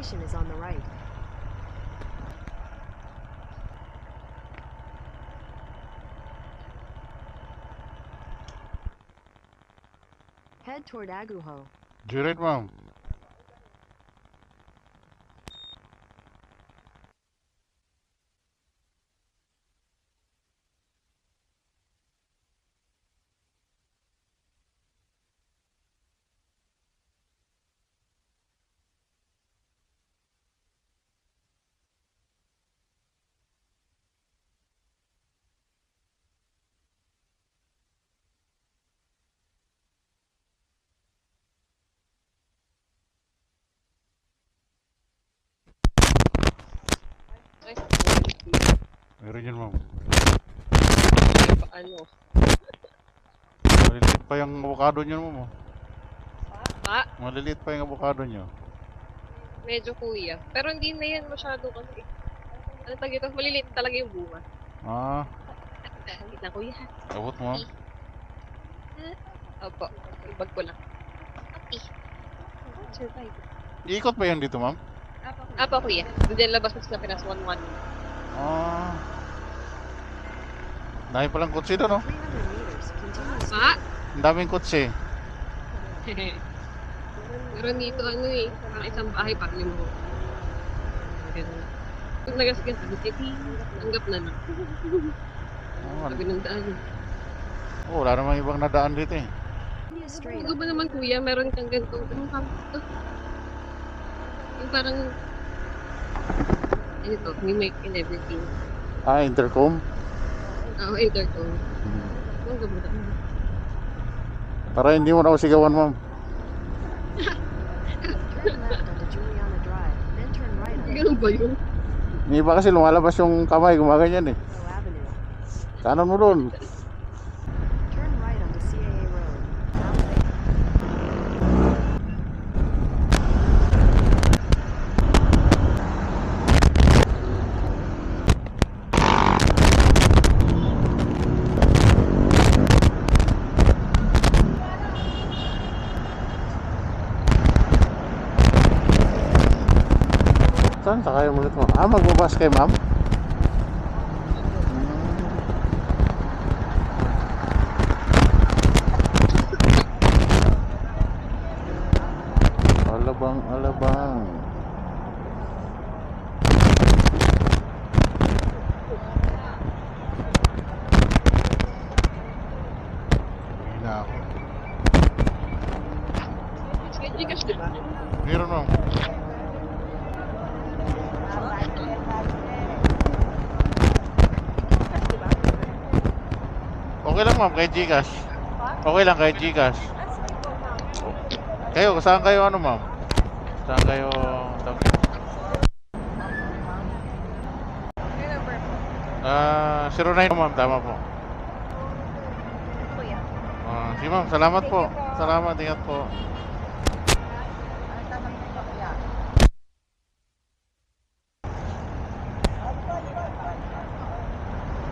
station is on the right. Head toward Aguho. Direct, ma'am. Meron yan, ma'am. Ano? Maliliit pa yung avocado nyo, ma'am. Maliliit pa yung avocado nyo. Medyo kuya. Pero hindi na yan masyado kasi. Ano tag ito? Maliliit talaga yung bunga. Ah, Dahil na kuya. abot mo. Opo. Yung bag ko lang. Okay. Survive. Iikot ba yan dito, ma'am? Apa kuya. Diyan labas mo sa Pinas 1-1. Ah. Dahil palang kutsi doon, no? 300 meters. Continue. Pa? Ang daming kutsi. Meron dito ano eh. Parang isang bahay pa yung mo. Ganun. Pag nagasgas, tanggap na na. Oh, Sabi ng daan. oh, wala namang ibang nadaan dito eh. Continue straight Ano up. ba naman kuya, meron kang ganito. Anong tawag ito? Yung parang... Ano ito? We make in everything. Ah, intercom? Oo, intercom. Ang ganda. Para hindi mo na ako sigawan, ma'am. Turn left onto Juliana Drive, then turn right onto Ganun ba yun? Yung iba kasi lumalabas yung kamay, gumaganyan eh. Mexico Avenue. Kanan mo doon. Turn right onto CAA Road. Now Saan? Sakay mo ulit mo. Ah, magbabas kay ma'am? Alabang, alabang. Hindi na ako. Sige, Gcash, di ba? Meron, ma'am. Okay lang, ma'am, kay Gcash. Okay lang kay Gcash. Kayo, saan kayo ano, ma'am? Saan kayo... Ah, 09 ma'am, tama po. Sige ma'am, salamat po. Salamat, ingat po.